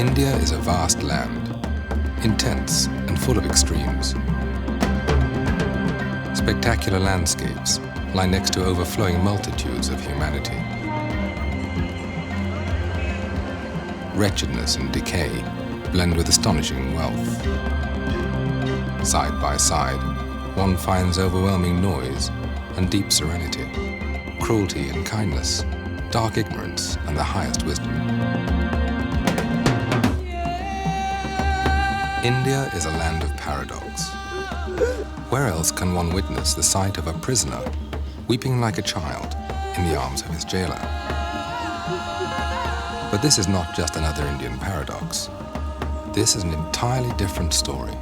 India is a vast land, intense and full of extremes. Spectacular landscapes lie next to overflowing multitudes of humanity. Wretchedness and decay blend with astonishing wealth. Side by side, one finds overwhelming noise and deep serenity, cruelty and kindness, dark ignorance and the highest wisdom. India is a land of paradox. Where else can one witness the sight of a prisoner weeping like a child in the arms of his jailer? But this is not just another Indian paradox. This is an entirely different story.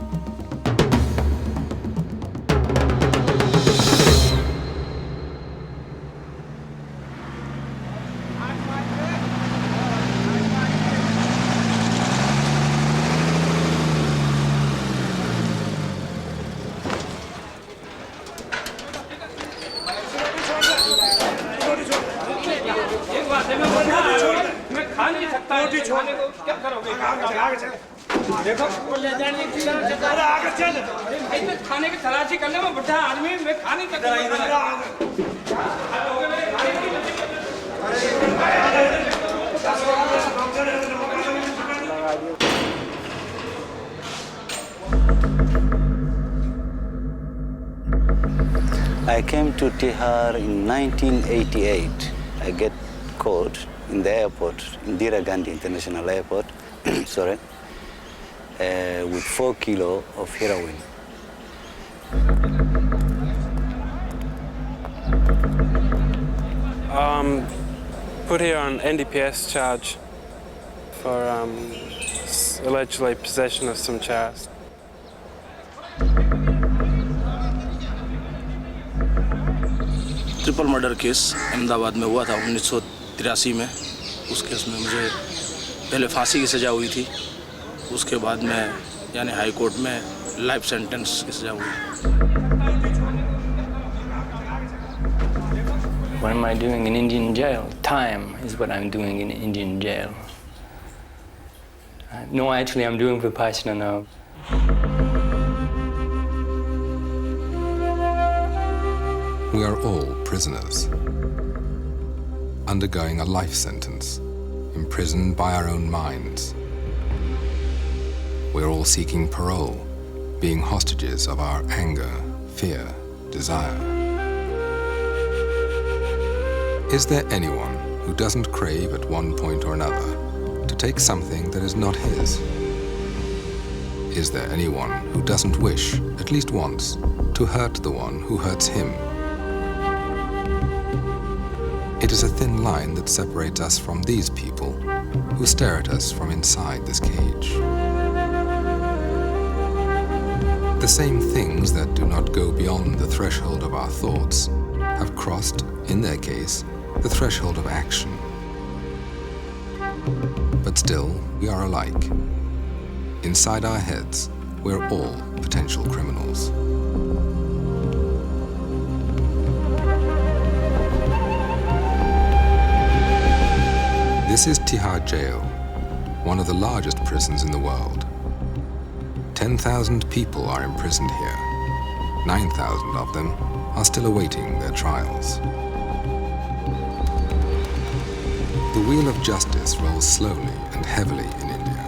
I came to Tihar in 1988. I get caught in the airport, Indira Gandhi International Airport, sorry, with 4 kilos of heroin. Put here on NDPS charge for allegedly possession of some charas. Triple murder case Ahmedabad में हुआ था 1983 में। उस case में मुझे पहले फांसी की सज़ा हुई थी, उसके बाद में यानी हाई कोर्ट में लाइफ सेंटेंस की सज़ा हुई। What am I doing in Indian jail? Time is what I'm doing in Indian jail. No, actually I'm doing Vipassana now. We are all prisoners, undergoing a life sentence, imprisoned by our own minds. We're all seeking parole, being hostages of our anger, fear, desire. Is there anyone who doesn't crave at one point or another to take something that is not his? Is there anyone who doesn't wish, at least once, to hurt the one who hurts him? It is a thin line that separates us from these people who stare at us from inside this cage. The same things that do not go beyond the threshold of our thoughts have crossed, in their case, the threshold of action. But still, we are alike. Inside our heads, we're all potential criminals. This is Tihar Jail, one of the largest prisons in the world. 10,000 people are imprisoned here. 9,000 of them are still awaiting their trials. The wheel of justice rolls slowly and heavily in India,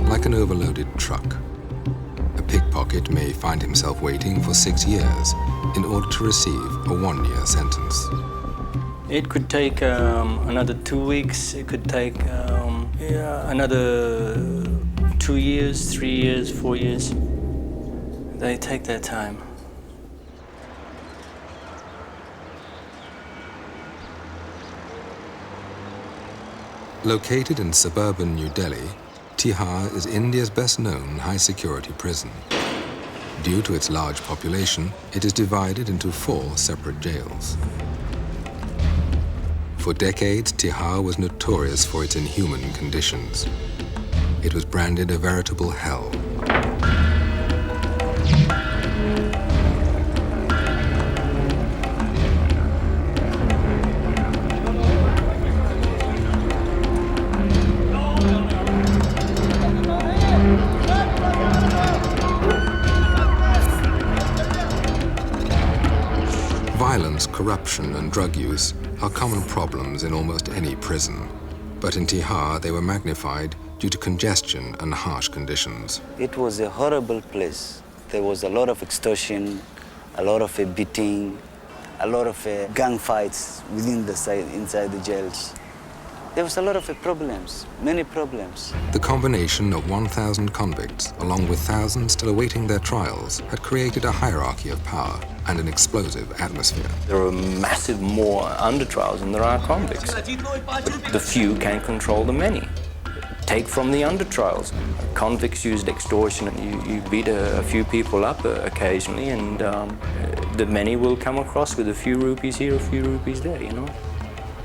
like an overloaded truck. A pickpocket may find himself waiting for 6 years in order to receive a 1-year sentence. It could take another 2 weeks. It could take another 2 years, 3 years, 4 years. They take their time. Located in suburban New Delhi, Tihar is India's best-known high-security prison. Due to its large population, it is divided into 4 separate jails. For decades, Tihar was notorious for its inhuman conditions. It was branded a veritable hell. Violence, corruption, and drug use are common problems in almost any prison. But in Tihar, they were magnified due to congestion and harsh conditions. It was a horrible place. There was a lot of extortion, a lot of beating, a lot of gang fights inside the jails. There was a lot of problems, many problems. The combination of 1,000 convicts, along with thousands still awaiting their trials, had created a hierarchy of power and an explosive atmosphere. There are massive more under-trials than there are convicts. But the few can control the many. Take from the under-trials. Convicts used extortion, and you beat a few people up occasionally, and the many will come across with a few rupees here, a few rupees there, you know.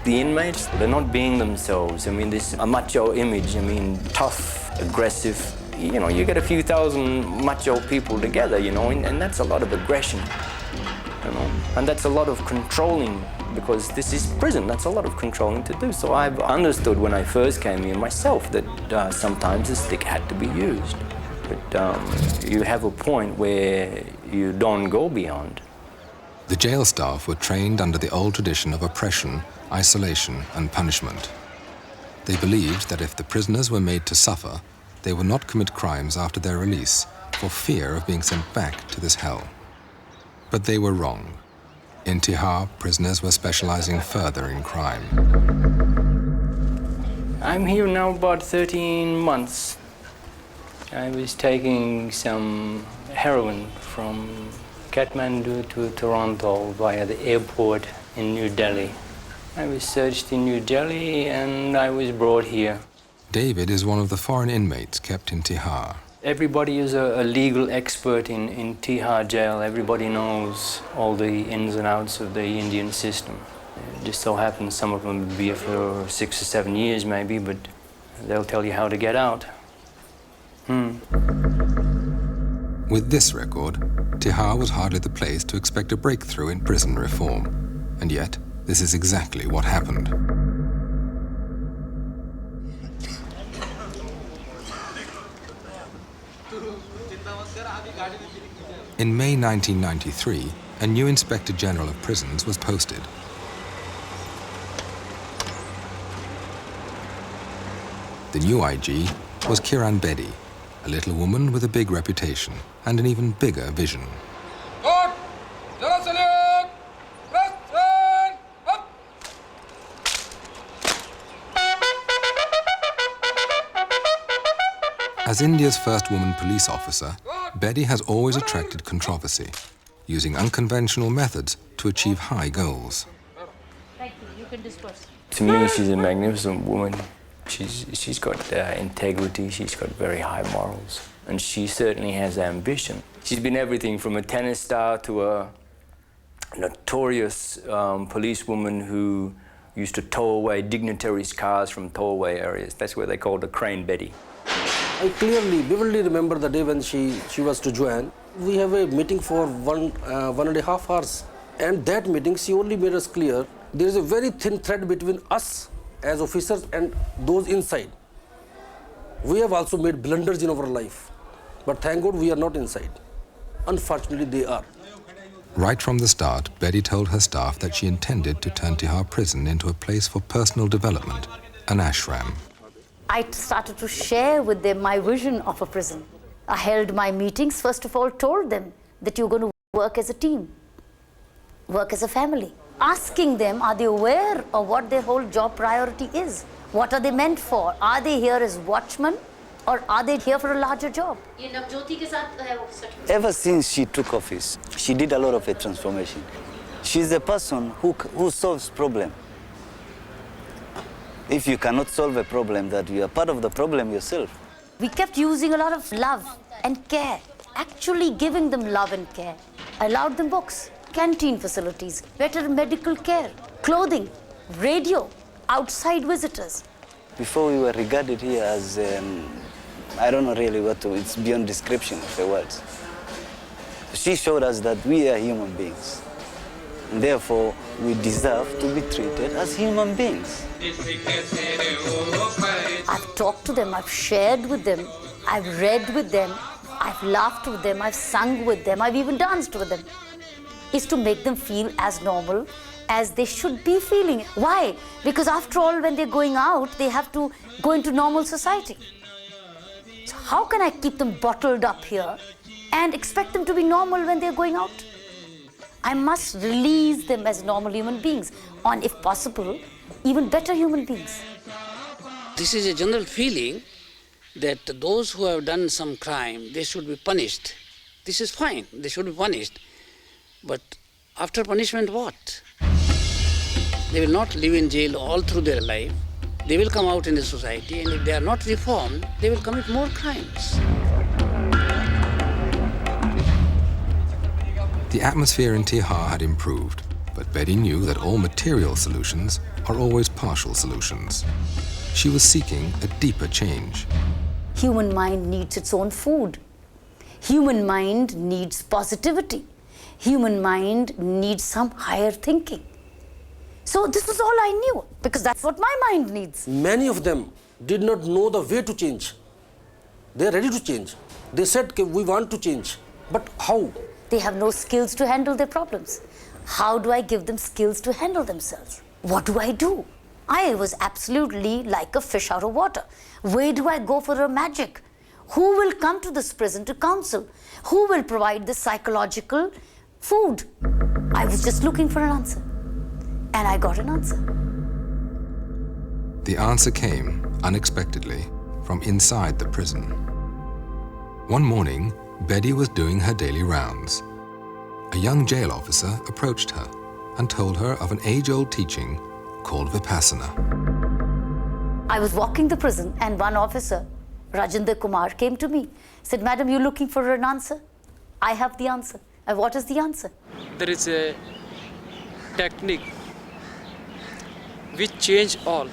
The inmates, they're not being themselves. I mean, this a macho image, I mean, tough, aggressive. You know, you get a few thousand macho people together, you know, and that's a lot of aggression, you know. And that's a lot of controlling, because this is prison, that's a lot of controlling to do. So I've understood when I first came here myself that sometimes the stick had to be used. But you have a point where you don't go beyond. The jail staff were trained under the old tradition of oppression, isolation, and punishment. They believed that if the prisoners were made to suffer, they would not commit crimes after their release for fear of being sent back to this hell. But they were wrong. In Tihar, prisoners were specializing further in crime. I'm here now about 13 months. I was taking some heroin from Kathmandu to Toronto via the airport in New Delhi. I was searched in New Delhi and I was brought here. David is one of the foreign inmates kept in Tihar. Everybody is a legal expert in Tihar jail. Everybody knows all the ins and outs of the Indian system. It just so happens some of them will be here for 6 or 7 years maybe, but they'll tell you how to get out. With this record, Tihar was hardly the place to expect a breakthrough in prison reform. And yet, this is exactly what happened. In May 1993, a new Inspector General of Prisons was posted. The new IG was Kiran Bedi, a little woman with a big reputation and an even bigger vision. As India's first woman police officer, Bedi has always attracted controversy, using unconventional methods to achieve high goals. Thank you. You can disperse. To me, she's a magnificent woman. She's got integrity, she's got very high morals, and she certainly has ambition. She's been everything from a tennis star to a notorious policewoman who used to tow away dignitaries' cars from towaway areas. That's where they called her Crane Betty. I vividly remember the day when she was to join. We have a meeting for 1.5 hours. And that meeting, she only made us clear there is a very thin thread between us as officers and those inside. We have also made blunders in our life. But thank God we are not inside. Unfortunately, they are. Right from the start, Betty told her staff that she intended to turn Tihar prison into a place for personal development, an ashram. I started to share with them my vision of a prison. I held my meetings, first of all, told them that you're going to work as a team, work as a family. Asking them, are they aware of what their whole job priority is? What are they meant for? Are they here as watchmen or are they here for a larger job? Ever since she took office, she did a lot of a transformation. She's a person who solves problems. If you cannot solve a problem, that you are part of the problem yourself. We kept using a lot of love and care, actually giving them love and care. I allowed them books, canteen facilities, better medical care, clothing, radio, outside visitors. Before we were regarded here as, I don't know really what to, it's beyond description of the words. She showed us that we are human beings. And therefore, we deserve to be treated as human beings. I've talked to them, I've shared with them, I've read with them, I've laughed with them, I've sung with them, I've even danced with them. Is to make them feel as normal as they should be feeling. Why? Because after all, when they're going out, they have to go into normal society. So how can I keep them bottled up here and expect them to be normal when they're going out? I must release them as normal human beings, or if possible, even better human beings. This is a general feeling that those who have done some crime, they should be punished. This is fine, they should be punished. But after punishment, what? They will not live in jail all through their life. They will come out in the society, and if they are not reformed, they will commit more crimes. The atmosphere in Tihar had improved, but Betty knew that all material solutions are always partial solutions. She was seeking a deeper change. Human mind needs its own food. Human mind needs positivity. Human mind needs some higher thinking. So this was all I knew, because that's what my mind needs. Many of them did not know the way to change. They are ready to change. They said, we want to change. But how? They have no skills to handle their problems. How do I give them skills to handle themselves? What do I do? I was absolutely like a fish out of water. Where do I go for a magic? Who will come to this prison to counsel? Who will provide the psychological food? I was just looking for an answer. And I got an answer. The answer came, unexpectedly, from inside the prison. One morning, Betty was doing her daily rounds. A young jail officer approached her and told her of an age-old teaching called Vipassana. I was walking the prison and one officer, Rajinder Kumar, came to me, said, "Madam, you're looking for an answer? I have the answer." And what is the answer? There is a technique which change all.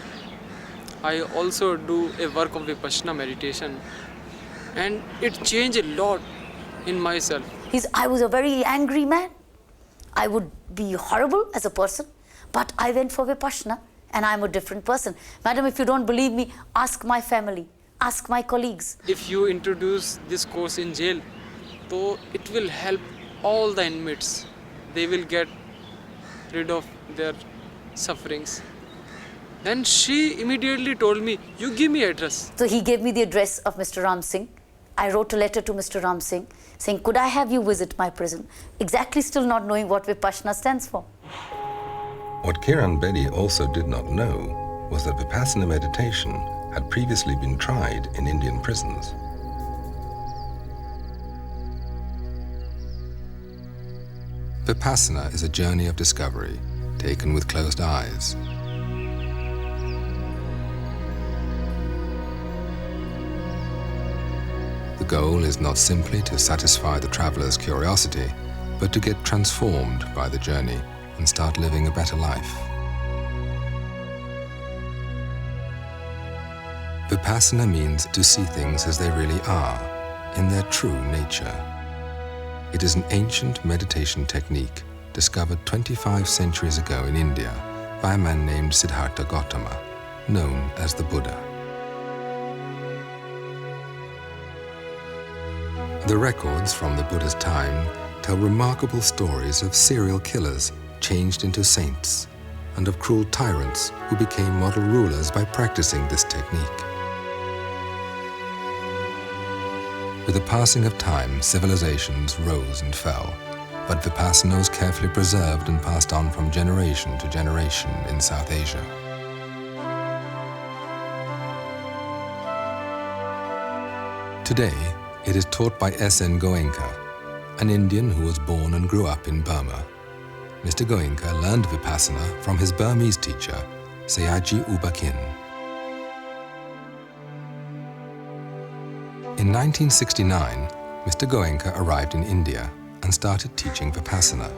I also do a work of Vipassana meditation, and it changed a lot in myself. I was a very angry man. I would be horrible as a person, but I went for Vipassana and I'm a different person. Madam, if you don't believe me, ask my family, ask my colleagues. If you introduce this course in jail, so it will help all the inmates. They will get rid of their sufferings. Then she immediately told me, "You give me address." So he gave me the address of Mr. Ram Singh. I wrote a letter to Mr. Ram Singh saying, "Could I have you visit my prison?" Exactly still not knowing what Vipassana stands for. What Kiran Bedi also did not know was that Vipassana meditation had previously been tried in Indian prisons. Vipassana is a journey of discovery, taken with closed eyes. The goal is not simply to satisfy the traveler's curiosity, but to get transformed by the journey and start living a better life. Vipassana means to see things as they really are, in their true nature. It is an ancient meditation technique discovered 25 centuries ago in India by a man named Siddhartha Gautama, known as the Buddha. The records from the Buddha's time tell remarkable stories of serial killers changed into saints and of cruel tyrants who became model rulers by practicing this technique. With the passing of time, civilizations rose and fell, but Vipassana was carefully preserved and passed on from generation to generation in South Asia. Today, it is taught by S.N. Goenka, an Indian who was born and grew up in Burma. Mr. Goenka learned Vipassana from his Burmese teacher, Sayaji Ubakin. In 1969, Mr. Goenka arrived in India and started teaching Vipassana.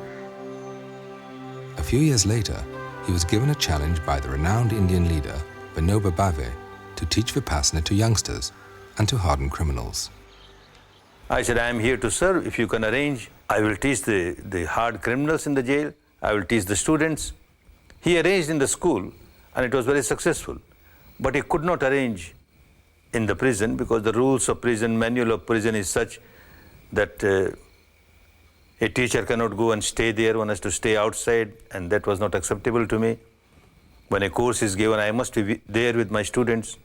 A few years later, he was given a challenge by the renowned Indian leader, Vinoba Bhave, to teach Vipassana to youngsters and to hardened criminals. I said, I am here to serve. If you can arrange, I will teach the hard criminals in the jail. I will teach the students. He arranged in the school, and it was very successful. But he could not arrange in the prison because the rules of prison, manual of prison is such that a teacher cannot go and stay there. One has to stay outside, and that was not acceptable to me. When a course is given, I must be there with my students.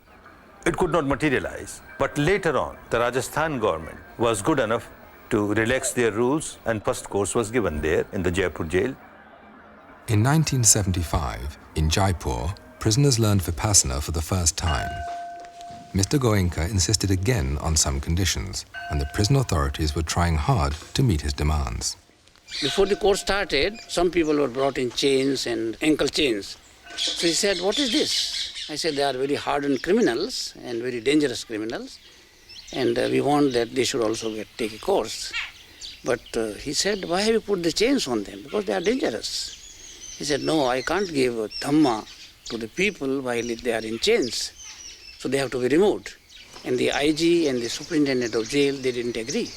It could not materialize. But later on, the Rajasthan government was good enough to relax their rules, and first course was given there in the Jaipur jail. In 1975, in Jaipur, prisoners learned Vipassana for the first time. Mr. Goenka insisted again on some conditions, and the prison authorities were trying hard to meet his demands. Before the course started, some people were brought in chains and ankle chains. So he said, what is this? I said, they are very hardened criminals and very dangerous criminals, and we want that they should also take a course. But he said, why have you put the chains on them? Because they are dangerous. He said, no, I can't give Dhamma to the people while they are in chains. So they have to be removed. And the IG and the superintendent of jail, they didn't agree.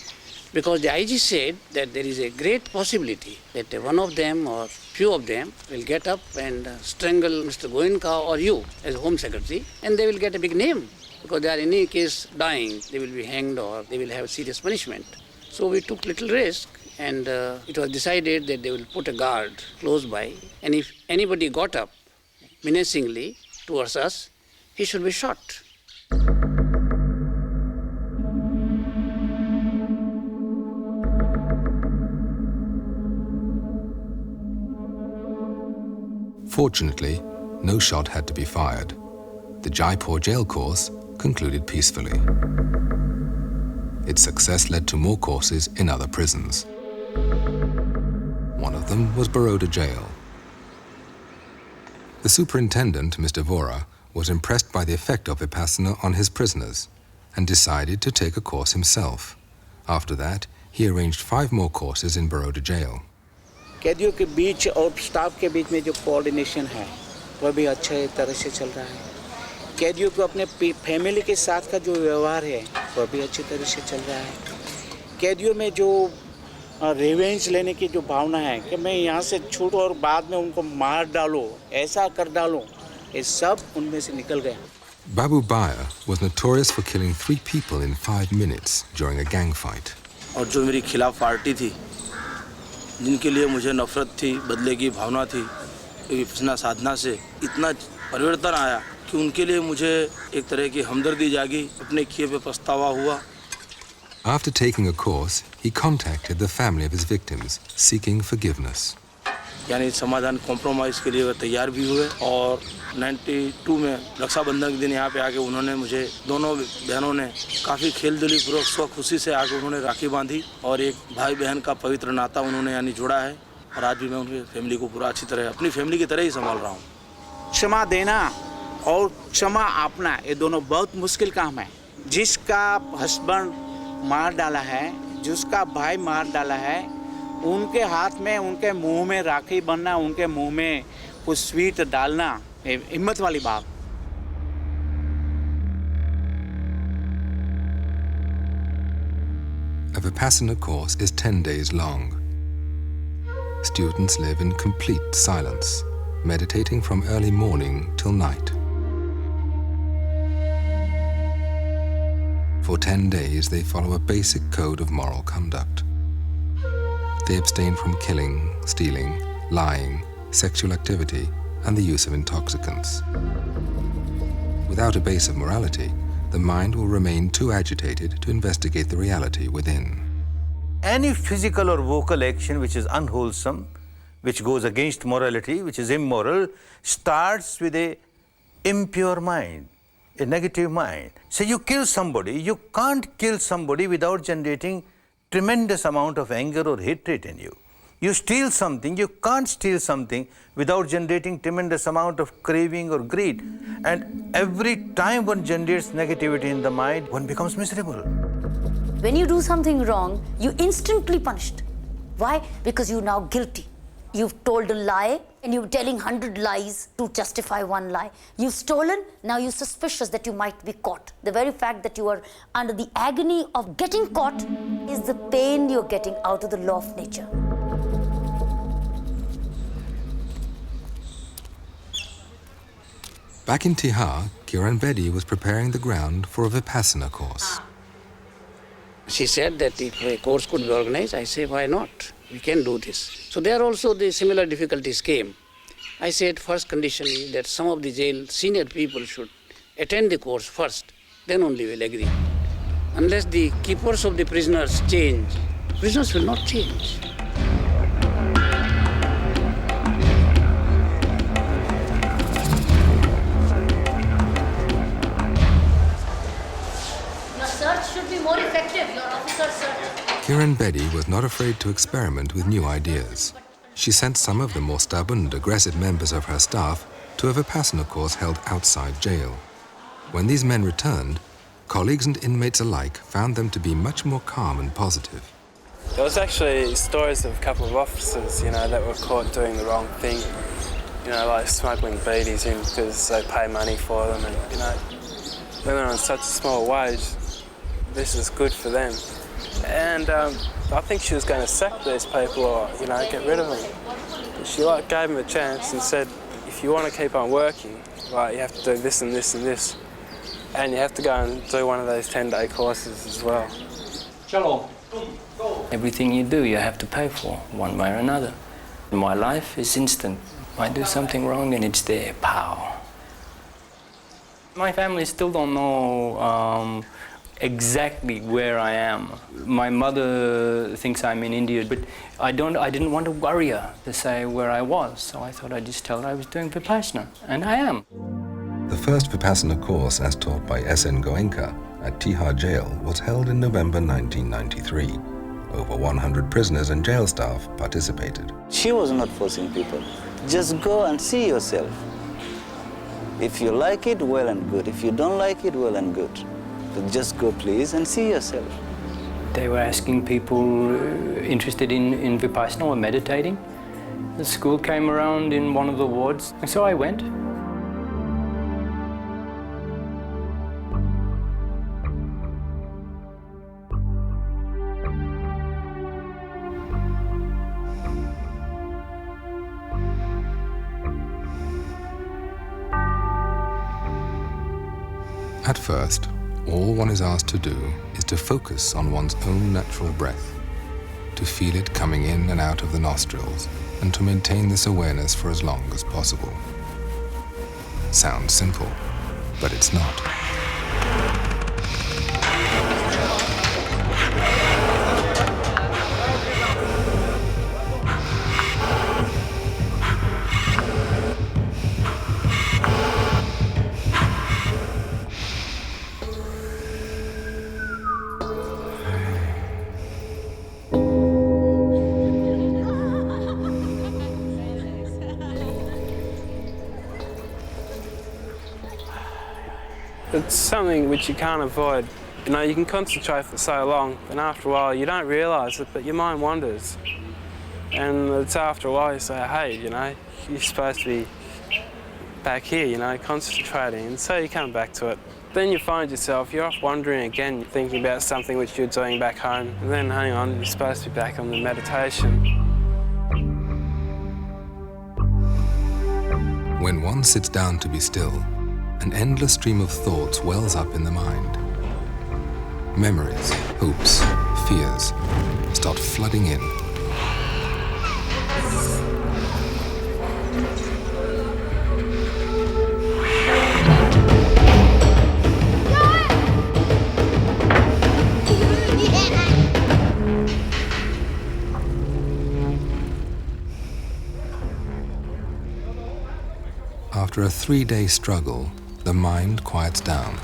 Because the IG said that there is a great possibility that one of them or few of them will get up and strangle Mr. Goenka or you as Home Secretary, and they will get a big name. Because they are in any case dying, they will be hanged or they will have serious punishment. So we took little risk, and it was decided that they will put a guard close by, and if anybody got up menacingly towards us, he should be shot. Fortunately, no shot had to be fired. The Jaipur jail course concluded peacefully. Its success led to more courses in other prisons. One of them was Baroda jail. The superintendent, Mr. Vora, was impressed by the effect of Vipassana on his prisoners and decided to take a course himself. After that, he arranged 5 more courses in Baroda jail. कैदियों के बीच और staff के बीच में जो coordination है वह भी अच्छे तरह से चल रहा है. कैदियों को अपने फैमिली के साथ का जो व्यवहार है वह भी अच्छी तरह से चल रहा है. कैदियों में जो रिवेंज लेने की जो भावना है कि मैं यहाँ से छूटूं और बाद में उनको मार डालूं, ऐसा कर डालूं, ये सब उनमें से निकल गया. Babu Baya was notorious for killing 3 people in 5 minutes during a gang fight. और जो मेरी खिलाफ पार्टी थी, जिनके लिए मुझे नफरत थी, बदले की भावना थी, विपස්සना साधना से इतना परिवर्तन आया कि उनके लिए मुझे एक तरह की हमदर्दी जागी, अपने किए पे पछतावा हुआ. After taking a course, he contacted the family of his victims, seeking forgiveness. यानी समाधान कॉम्प्रोमाइज़ के लिए वे तैयार भी हुए. और 92 में रक्षाबंधन के दिन यहाँ पे आके उन्होंने मुझे, दोनों बहनों ने काफ़ी खेलदिली पूर्वक स्व खुशी से आके उन्होंने राखी बांधी और एक भाई बहन का पवित्र नाता उन्होंने यानी जोड़ा है. और आज भी मैं उनकी फैमिली को पूरा अच्छी तरह अपनी फैमिली की तरह ही संभाल रहा हूँ. क्षमा देना और क्षमा आपना ये दोनों बहुत मुश्किल काम है. जिसका हस्बैंड मार डाला है, जिसका भाई मार डाला है, उनके हाथ में, उनके मुंह में राखी बनना, उनके मुंह में कुछ स्वीट डालना, हिम्मत वाली बात. A Vipassana course is 10 days long. Students live in complete silence, meditating from early morning till night. For 10 days, they follow a basic code of moral conduct. They abstain from killing, stealing, lying, sexual activity, and the use of intoxicants. Without a base of morality, the mind will remain too agitated to investigate the reality within. Any physical or vocal action which is unwholesome, which goes against morality, which is immoral, starts with an impure mind, a negative mind. So you kill somebody, you can't kill somebody without generating tremendous amount of anger or hatred in you. You steal something, you can't steal something without generating tremendous amount of craving or greed. And every time one generates negativity in the mind, one becomes miserable. When you do something wrong, you instantly punished. Why? Because you're now guilty. You've told a lie and you're telling 100 lies to justify one lie. You've stolen, now you're suspicious that you might be caught. The very fact that you are under the agony of getting caught is the pain you're getting out of the law of nature. Back in Tihar, Kiran Bedi was preparing the ground for a Vipassana course. She said that if a course could be organized, I say, why not? We can do this. So there also the similar difficulties came. I said first condition is that some of the jail senior people should attend the course first, then only we'll agree. Unless the keepers of the prisoners change, prisoners will not change. Your search should be more effective, your officer's search. Kiran Bedi was not afraid to experiment with new ideas. She sent some of the more stubborn and aggressive members of her staff to a Vipassana course held outside jail. When these men returned, colleagues and inmates alike found them to be much more calm and positive. There was actually stories of a couple of officers, that were caught doing the wrong thing, like smuggling beedies in because they pay money for them, and when they're on such a small wage, this is good for them. And I think she was going to sack these people or, get rid of them. But she gave them a chance and said, if you want to keep on working, you have to do this and this and this. And you have to go and do one of those 10-day courses as well. Everything you do, you have to pay for, one way or another. My life is instant. I do something wrong and it's there, pow. My family still don't know exactly where I am. My mother thinks I'm in India, but I didn't want to worry her to say where I was, so I thought I'd just tell her I was doing Vipassana, and I am. The first Vipassana course, as taught by S.N. Goenka at Tihar jail, was held in November 1993. Over 100 prisoners and jail staff participated. She was not forcing people. Just go and see yourself. If you like it, well and good. If you don't like it, well and good. But just go, please, and see yourself. They were asking people interested in Vipassana or meditating. The school came around in one of the wards, and so I went. At first, all one is asked to do is to focus on one's own natural breath, to feel it coming in and out of the nostrils, and to maintain this awareness for as long as possible. Sounds simple, but it's not. It's something which you can't avoid. You can concentrate for so long, and after a while you don't realise it, but your mind wanders. And it's after a while you say, hey, you're supposed to be back here, concentrating, and so you come back to it. Then you find yourself, you're off wandering again, thinking about something which you're doing back home, and then, hang on, you're supposed to be back on the meditation. When one sits down to be still, an endless stream of thoughts wells up in the mind. Memories, hopes, fears start flooding in. After a 3-day struggle, the mind quiets down.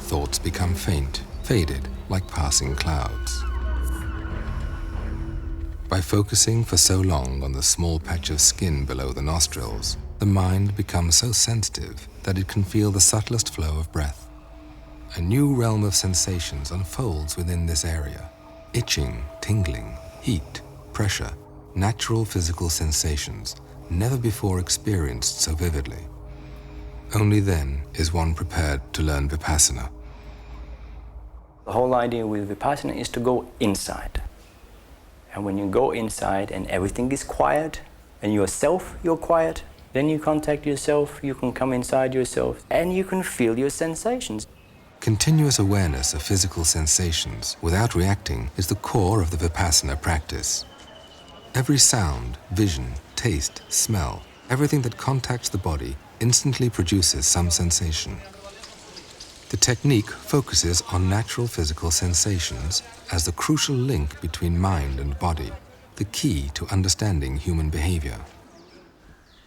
Thoughts become faint, faded like passing clouds. By focusing for so long on the small patch of skin below the nostrils, the mind becomes so sensitive that it can feel the subtlest flow of breath. a new realm of sensations unfolds within this area. Itching, tingling, heat, pressure, natural physical sensations never before experienced so vividly. Only then is one prepared to learn Vipassana. The whole idea with Vipassana is to go inside. And when you go inside and everything is quiet, and yourself, you're quiet, then you contact yourself, you can come inside yourself, and you can feel your sensations. Continuous awareness of physical sensations without reacting is the core of the Vipassana practice. Every sound, vision, taste, smell, everything that contacts the body instantly produces some sensation. The technique focuses on natural physical sensations as the crucial link between mind and body, the key to understanding human behavior.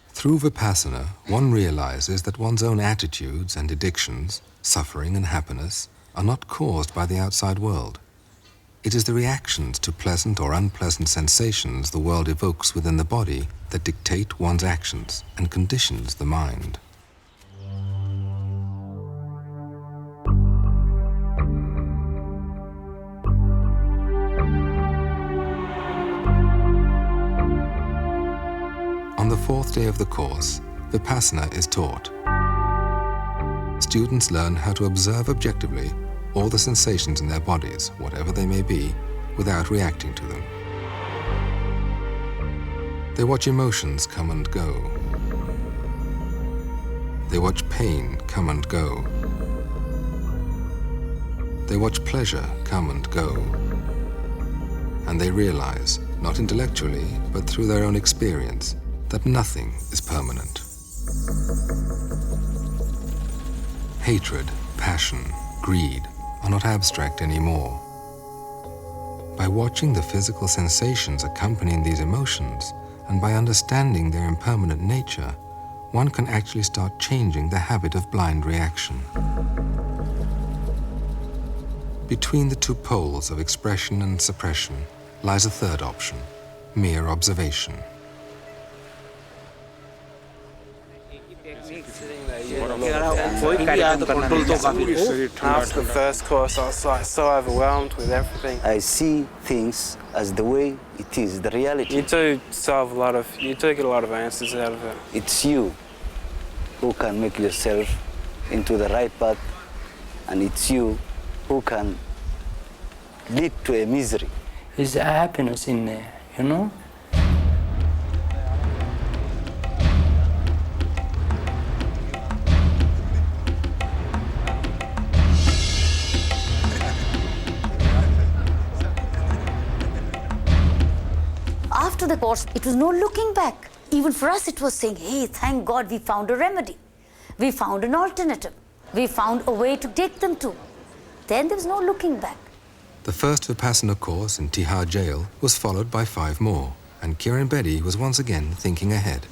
Through Vipassana, one realizes that one's own attitudes and addictions, suffering and happiness, are not caused by the outside world. It is the reactions to pleasant or unpleasant sensations the world evokes within the body that dictate one's actions and conditions the mind. On the fourth day of the course, Vipassana is taught. Students learn how to observe objectively all the sensations in their bodies, whatever they may be, without reacting to them. They watch emotions come and go. They watch pain come and go. They watch pleasure come and go. And they realize, not intellectually, but through their own experience, that nothing is permanent. Hatred, passion, greed are not abstract anymore. By watching the physical sensations accompanying these emotions, and by understanding their impermanent nature, one can actually start changing the habit of blind reaction. Between the two poles of expression and suppression lies a third option, mere observation. After the first course, I was like so overwhelmed with everything. I see things as the way it is, the reality. You do get a lot of answers out of it. It's you who can make yourself into the right path, and it's you who can lead to a misery. There's a happiness in there, you know? After the course, it was no looking back. Even for us, it was saying, hey, thank God we found a remedy. We found an alternative. We found a way to take them to. Then there was no looking back. The first Vipassana course in Tihar jail was followed by 5 more, and Kiran Bedi was once again thinking ahead.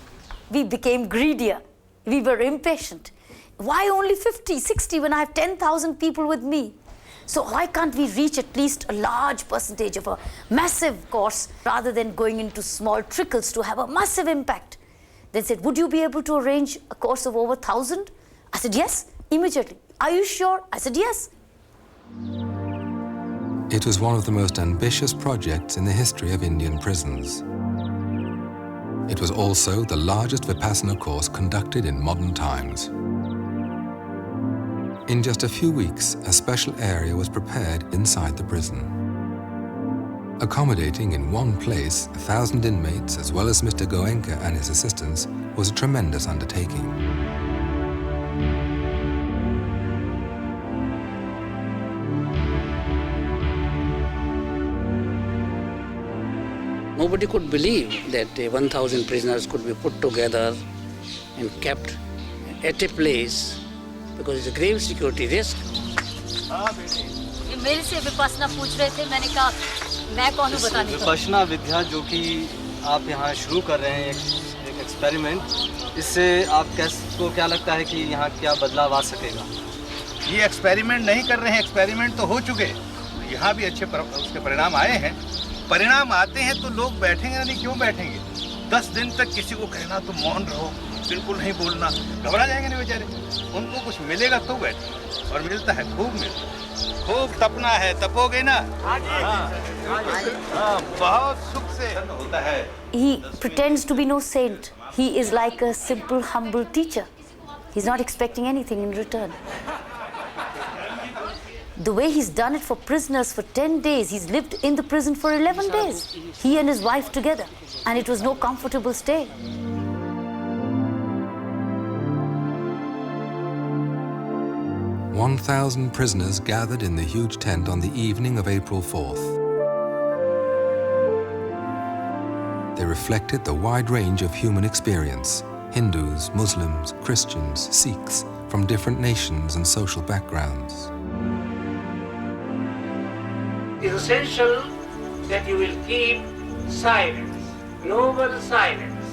We became greedier. We were impatient. Why only 50, 60 when I have 10,000 people with me? So why can't we reach at least a large percentage of a massive course rather than going into small trickles to have a massive impact? They said, would you be able to arrange a course of over 1,000? I said, yes, immediately. Are you sure? I said, yes. It was one of the most ambitious projects in the history of Indian prisons. It was also the largest Vipassana course conducted in modern times. In just a few weeks, a special area was prepared inside the prison. Accommodating in one place 1,000 inmates as well as Mr. Goenka and his assistants was a tremendous undertaking. Nobody could believe that 1,000 prisoners could be put together and kept at a place because it's a grave security risk. मेरे से विपासना पूछ रहे थे, मैंने कहा मैं कौन हूँ बताने को। विपश्यना विद्या जो कि आप यहाँ शुरू कर रहे हैं एक एक्सपेरिमेंट, इससे आप को क्या लगता है कि यहाँ क्या बदलाव आ सकेगा? ये एक्सपेरिमेंट नहीं कर रहे हैं, एक्सपेरिमेंट तो हो चुके, यहाँ भी अच्छे उसके परिणाम आए हैं। परिणाम आते हैं तो लोग बैठेंगे नहीं, क्यों बैठेंगे? 10 दिन तक किसी को कहना तुम मौन रहो, बिल्कुल नहीं बोलना, घबरा जाएंगे ना बेचारे। उनको कुछ मिलेगा तो बैठे, और मिलता है, खूब मिलता है। खूब तपना है, तपोगे ना? हाँ, बहुत सुख से होता है। He pretends to be no saint. He is like a simple, humble teacher. He's not expecting anything in return. The way he's done it for prisoners for 10 days, he's lived in the prison for 11 days. He and his wife together. And it was no comfortable stay. "1,000 prisoners gathered in the huge tent on the evening of April 4th. They reflected the wide range of human experience: Hindus, Muslims, Christians, Sikhs, from different nations and social backgrounds. It is essential that you will keep silence, noble silence.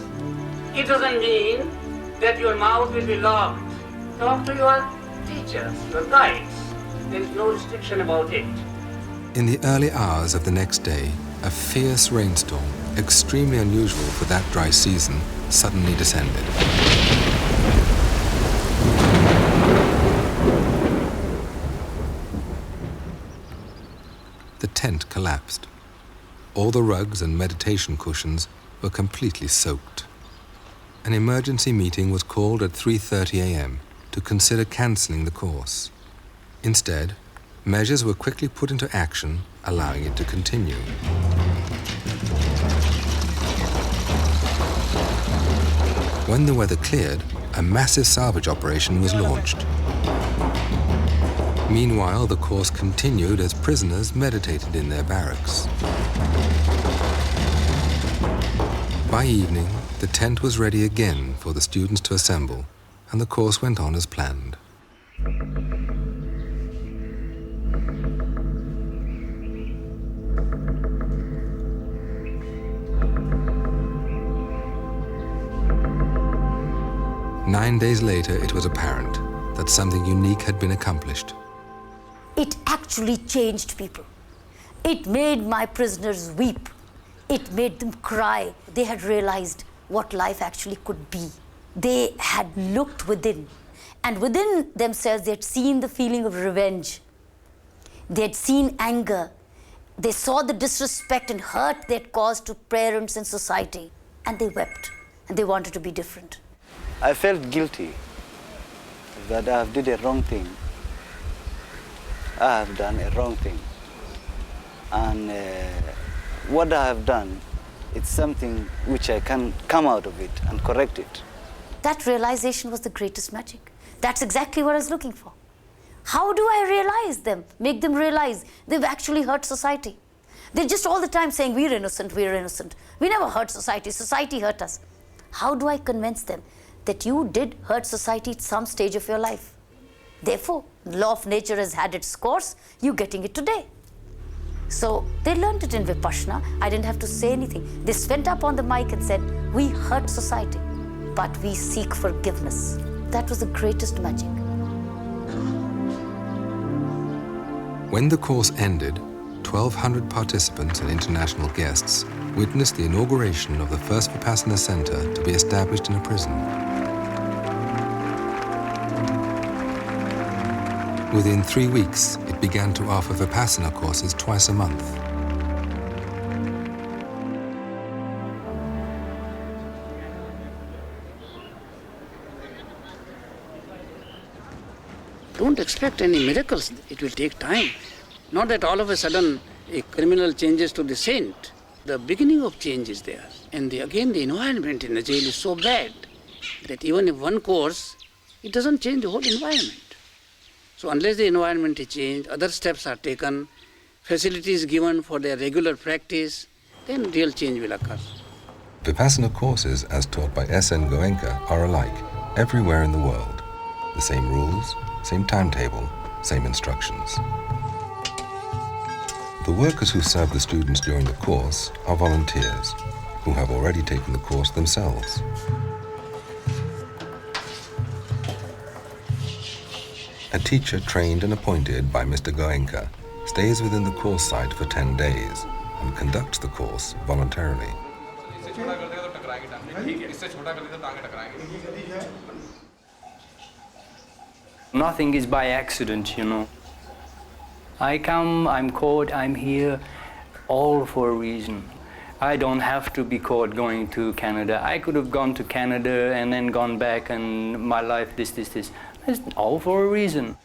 It doesn't mean that your mouth will be locked. Talk to your teachers, your guides. There is no restriction about it. In the early hours of the next day, a fierce rainstorm, extremely unusual for that dry season, suddenly descended. The tent collapsed. All the rugs and meditation cushions were completely soaked. An emergency meeting was called at 3:30 a.m. to consider cancelling the course. Instead, measures were quickly put into action, allowing it to continue. When the weather cleared, a massive salvage operation was launched. Meanwhile, the course continued as prisoners meditated in their barracks. By evening, the tent was ready again for the students to assemble, and the course went on as planned. Nine days later, it was apparent that something unique had been accomplished. It actually changed people. It made my prisoners weep. It made them cry. They had realized what life actually could be. They had looked within, and within themselves they had seen the feeling of revenge. They had seen anger. They saw the disrespect and hurt they had caused to parents and society, and they wept, and they wanted to be different. I felt guilty that I did a wrong thing. I have done a wrong thing. And what I have done, it's something which I can come out of it and correct it. That realization was the greatest magic. That's exactly what I was looking for. How do I realize them, make them realize they've actually hurt society? They're just all the time saying, we're innocent, we're innocent. We never hurt society, society hurt us. How do I convince them that you did hurt society at some stage of your life? Therefore, the law of nature has had its course, you're getting it today. So they learned it in Vipassana. I didn't have to say anything. They went up on the mic and said, we hurt society, but we seek forgiveness. That was the greatest magic. When the course ended, 1,200 participants and international guests witnessed the inauguration of the first Vipassana center to be established in a prison. Within 3 weeks, it began to offer Vipassana courses twice a month. Don't expect any miracles. It will take time. Not that all of a sudden a criminal changes to the saint. The beginning of change is there. And again, the environment in the jail is so bad that even if one course, it doesn't change the whole environment. So unless the environment is changed, other steps are taken, facilities given for their regular practice, then real change will occur. Vipassana courses, as taught by S.N. Goenka, are alike everywhere in the world. The same rules, same timetable, same instructions. The workers who serve the students during the course are volunteers who have already taken the course themselves. A teacher trained and appointed by Mr. Goenka stays within the course site for 10 days and conducts the course voluntarily. Nothing is by accident, you know. I come, I'm caught, I'm here, all for a reason. I don't have to be caught going to Canada. I could have gone to Canada and then gone back and my life this. It's all for a reason.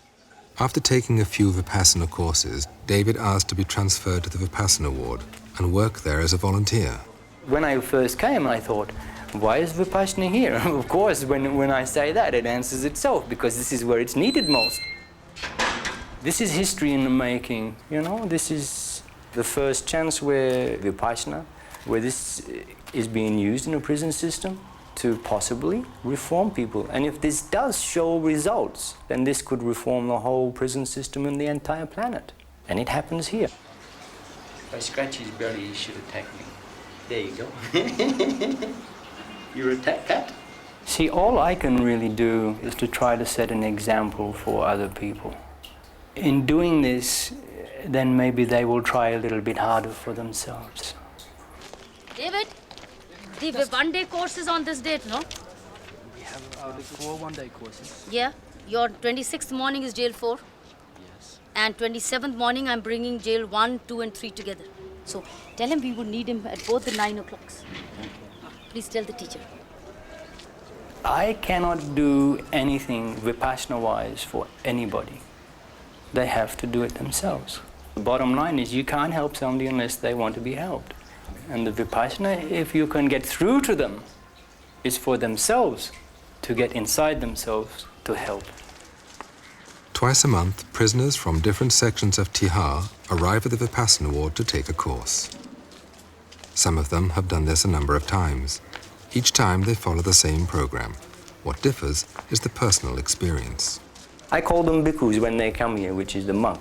After taking a few Vipassana courses, David asked to be transferred to the Vipassana ward and work there as a volunteer. When I first came, I thought, why is Vipassana here? Of course, when I say that, it answers itself, because this is where it's needed most. This is history in the making, you know. This is the first chance where Vipassana, where this is being used in a prison system to possibly reform people. And if this does show results, then this could reform the whole prison system and the entire planet. And it happens here. If I scratch his belly, he should attack me. There you go. You're a cat? See, all I can really do is to try to set an example for other people. In doing this, then maybe they will try a little bit harder for themselves. David, the one-day course is on this date, no? We have 4 one-day courses. Yeah. Your 26th morning is jail 4. Yes. And 27th morning, I'm bringing jail 1, 2, and 3 together. So tell him we would need him at both the 9 o'clocks. Please tell the teacher. I cannot do anything Vipassana-wise for anybody. They have to do it themselves. The bottom line is you can't help somebody unless they want to be helped. And the Vipassana, if you can get through to them, is for themselves to get inside themselves to help. Twice a month, prisoners from different sections of Tihar arrive at the Vipassana ward to take a course. Some of them have done this a number of times. Each time they follow the same program. What differs is the personal experience. I call them bhikkhus when they come here, which is the monk,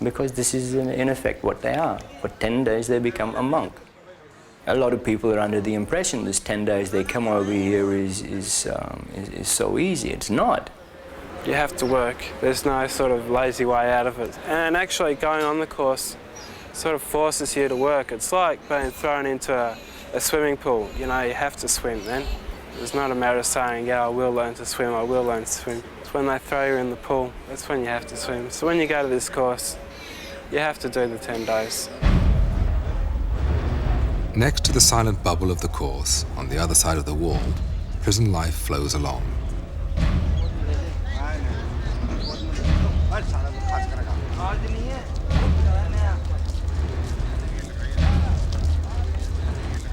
because this is in effect what they are. For 10 days they become a monk. A lot of people are under the impression this 10 days they come over here is so easy. It's not. You have to work. There's no sort of lazy way out of it. And actually going on the course sort of forces you to work. It's like being thrown into a swimming pool. You know, you have to swim then. It's not a matter of saying, yeah, I will learn to swim, I will learn to swim. It's when they throw you in the pool, that's when you have to swim. So when you go to this course, you have to do the 10 days. Next to the silent bubble of the course, on the other side of the wall, prison life flows along.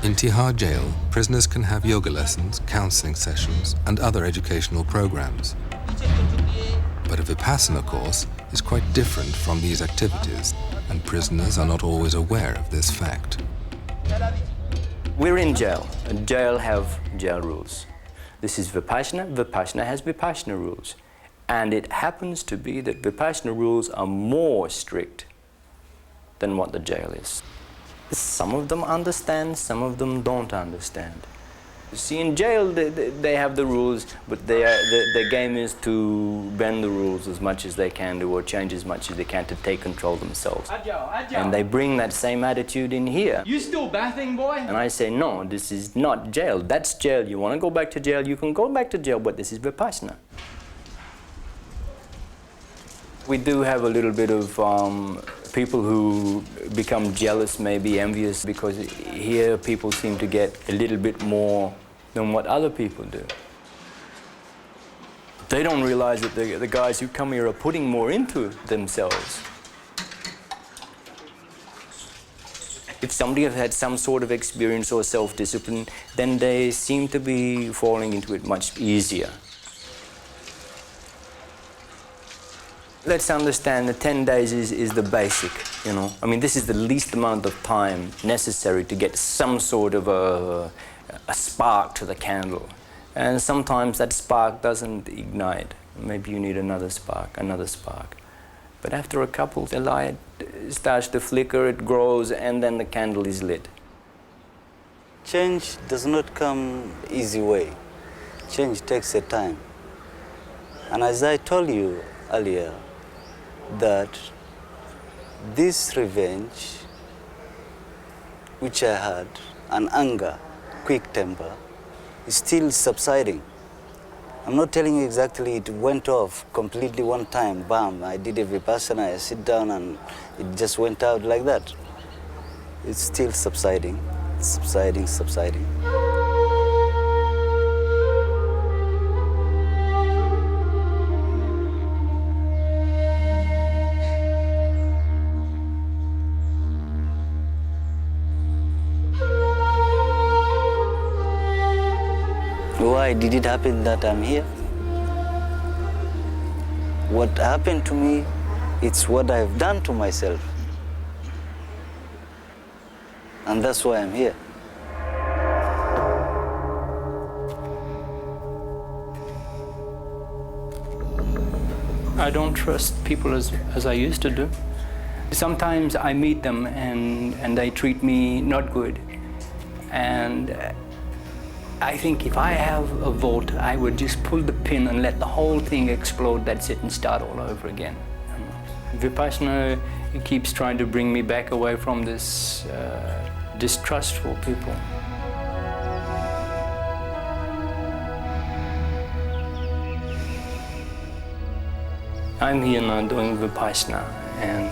In Tihar jail, prisoners can have yoga lessons, counseling sessions, and other educational programs. But a Vipassana course is quite different from these activities, and prisoners are not always aware of this fact. We're in jail, and jail have jail rules. This is Vipassana. Vipassana has Vipassana rules. And it happens to be that Vipassana rules are more strict than what the jail is. Some of them understand, some of them don't understand. See, in jail, they have the rules, but the game is to bend the rules as much as they can do, or change as much as they can to take control themselves. And they bring that same attitude in here. You still bathing, boy? And I say, no, this is not jail. That's jail. You want to go back to jail, you can go back to jail, but this is Vipassana. We do have a little bit of people who become jealous, maybe envious, because here people seem to get a little bit more than what other people do. They don't realize that the guys who come here are putting more into themselves. If somebody has had some sort of experience or self-discipline, then they seem to be falling into it much easier. Let's understand that 10 days is the basic, you know. I mean, this is the least amount of time necessary to get some sort of a spark to the candle. And sometimes that spark doesn't ignite. Maybe you need another spark, another spark. But after a couple, the light starts to flicker, it grows, and then the candle is lit. Change does not come easy way. Change takes a time. And as I told you earlier, that this revenge, which I had, and anger, quick temper, is still subsiding. I'm not telling you exactly it went off completely one time, bam, I did a Vipassana, I sit down and it just went out like that. It's still subsiding, subsiding, subsiding. Why did it happen that I'm here? What happened to me, it's what I've done to myself. And that's why I'm here. I don't trust people as I used to do. Sometimes I meet them and they treat me not good. And I think if I have a vote, I would just pull the pin and let the whole thing explode, that's it, and start all over again. Vipassana keeps trying to bring me back away from this distrustful people. I'm here now doing Vipassana, and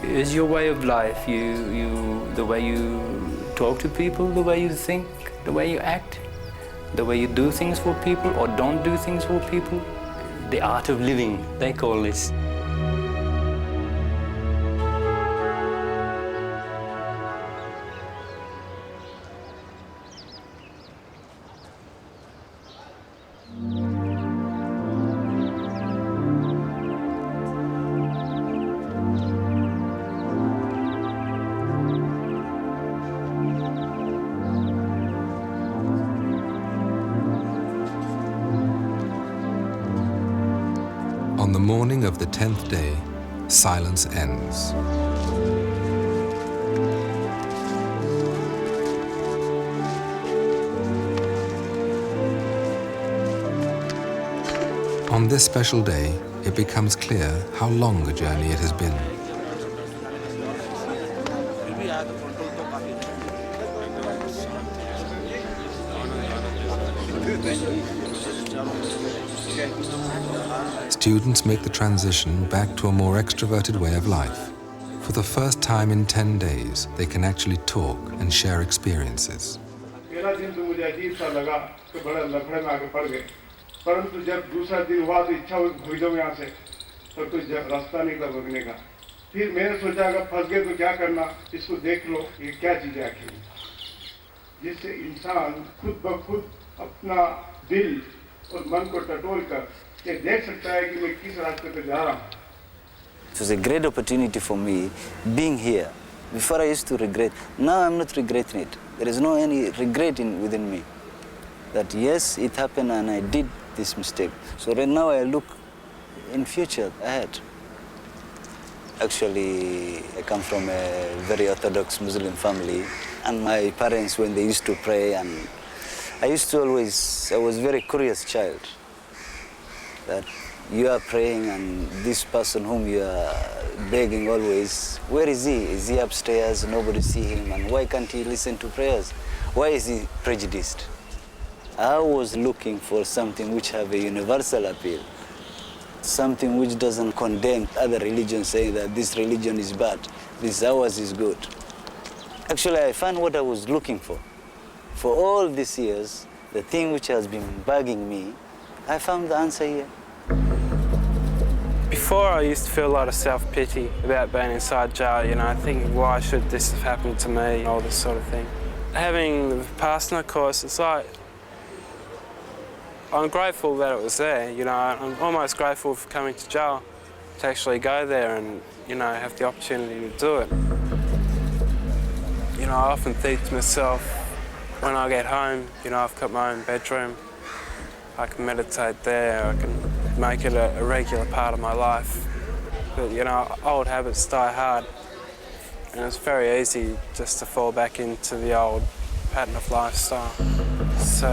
it's your way of life. The way you talk to people, the way you think, the way you act, the way you do things for people or don't do things for people. The art of living, they call this. On the morning of the 10th day, silence ends. On this special day, it becomes clear how long a journey it has been. Students make the transition back to a more extroverted way of life. For the first time in 10 days, they can actually talk and share experiences. परंतु जब दूसरा दिन हुआ तो इच्छा हुई भाग जाऊं यहाँ से, तो कोई रास्ता निकला भागने का। फिर मैंने सोचा अगर फंस गए तो क्या करना, इसको देख लो ये क्या चीज है आखिर, जिससे इंसान खुद ब खुद अपना दिल और मन को टटोल कर ये देख सकता है कि मैं किस रास्ते पे जा रहा हूँ. It was a great opportunity for me being here. Before I used to regret, now I'm not regretting it. There is no any regret within me. That yes, it happened and I did this mistake. So right now I look in future ahead. Actually, I come from a very orthodox Muslim family, and my parents, when they used to pray, and I was a very curious child. That you are praying and this person whom you are begging always, where is he? Is he upstairs? Nobody see him, and why can't he listen to prayers? Why is he prejudiced? I was looking for something which have a universal appeal, something which doesn't condemn other religions, saying that this religion is bad, this ours is good. Actually, I found what I was looking for. For all these years, the thing which has been bugging me, I found the answer here. Before, I used to feel a lot of self-pity about being inside jail, thinking, why should this have happened to me, all this sort of thing. Having the Vipassana course, it's like, I'm grateful that it was there, I'm almost grateful for coming to jail, to actually go there and, have the opportunity to do it. I often think to myself, when I get home, I've got my own bedroom, I can meditate there, I can make it a regular part of my life. But, old habits die hard, and it's very easy just to fall back into the old pattern of lifestyle. So,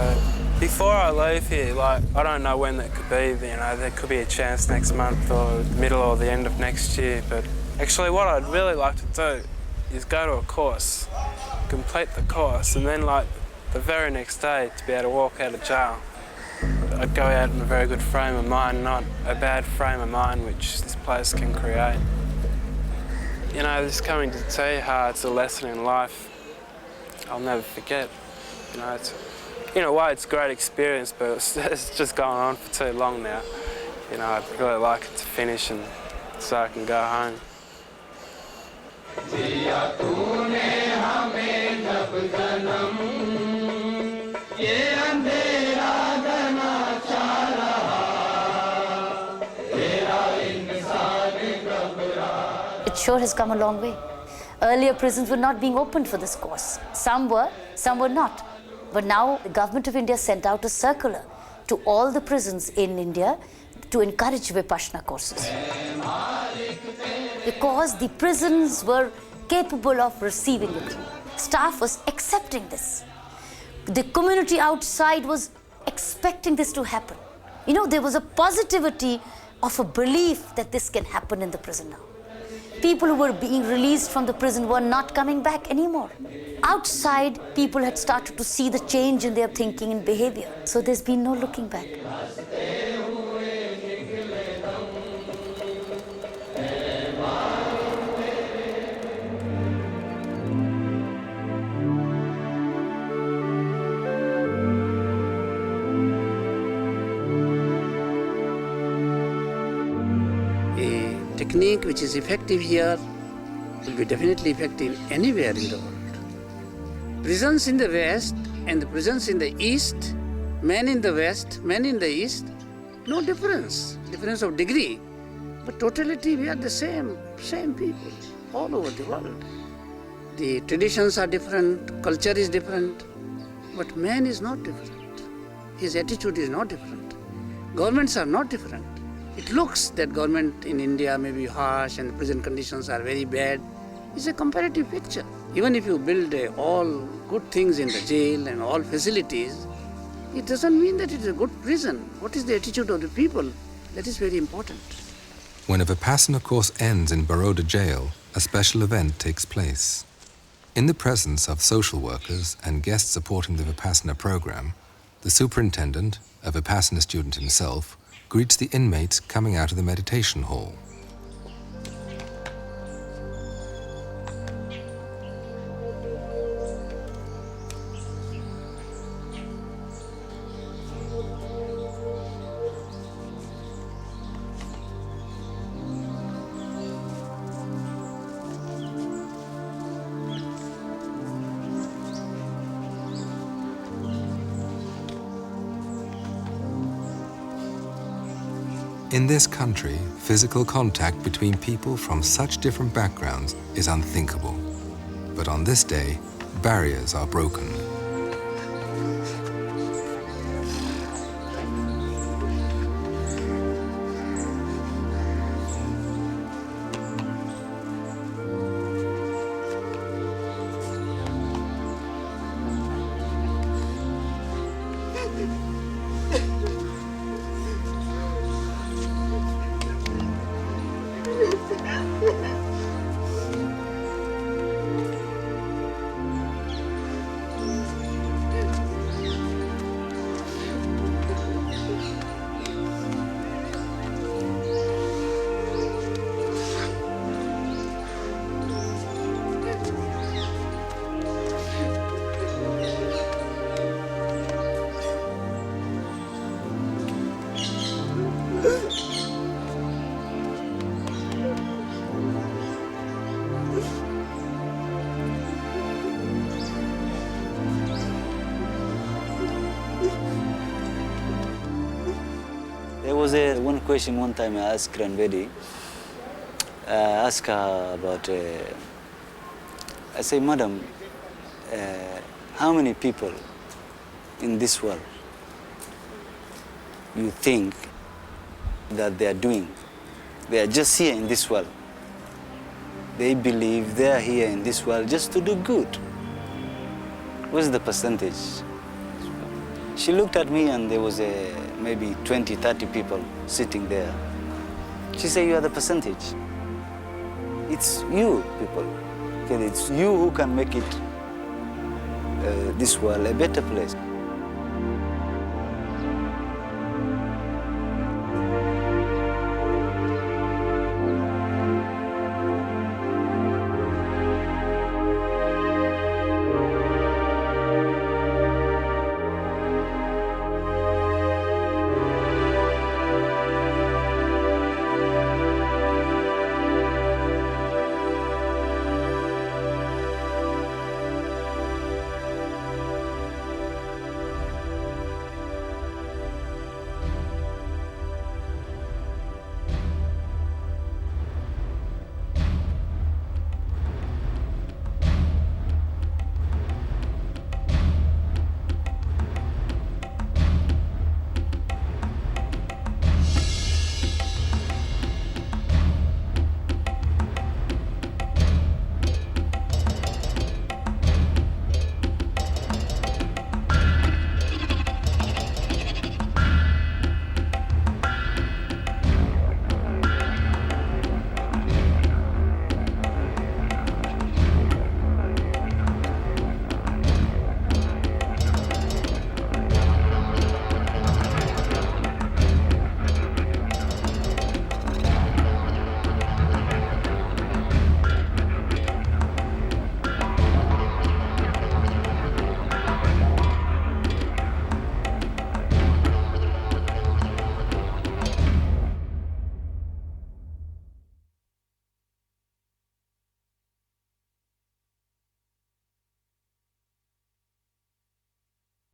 before I leave here, I don't know when that could be, there could be a chance next month or middle or the end of next year, but actually what I'd really like to do is go to a course, complete the course, and then the very next day to be able to walk out of jail, I'd go out in a very good frame of mind, not a bad frame of mind which this place can create. You know, this coming to Tihar, it's a lesson in life I'll never forget. You know, in a way it's a great experience, but it's just gone on for too long now. You know, I'd really like it to finish and so I can go home. It sure has come a long way. Earlier prisons were not being opened for this course. Some were not. But now the government of India sent out a circular to all the prisons in India to encourage Vipassana courses. Because the prisons were capable of receiving it. Staff was accepting this. The community outside was expecting this to happen. You know, there was a positivity of a belief that this can happen in the prison now. People who were being released from the prison were not coming back anymore. Outside, people had started to see the change in their thinking and behavior. So there's been no looking back. A technique which is effective here will be definitely effective anywhere in the world. Prisons in the West and the prisons in the East, men in the West, men in the East, no difference of degree. But totality, we are the same people all over the world. The traditions are different, culture is different, but man is not different. His attitude is not different. Governments are not different. It looks that government in India may be harsh and the prison conditions are very bad. It's a comparative picture. Even if you build all good things in the jail and all facilities, it doesn't mean that it is a good prison. What is the attitude of the people? That is very important. When a Vipassana course ends in Baroda jail, a special event takes place. In the presence of social workers and guests supporting the Vipassana program, the superintendent, a Vipassana student himself, greets the inmates coming out of the meditation hall. In this country, physical contact between people from such different backgrounds is unthinkable. But on this day, barriers are broken. There was one question one time I asked Ranbedi. I asked her about, I say, Madam, how many people in this world you think that they are just here in this world? They believe they are here in this world just to do good. What's the percentage? She looked at me and there was maybe 20, 30 people sitting there. She said, you are the percentage. It's you, people. Okay, it's you who can make it this world a better place.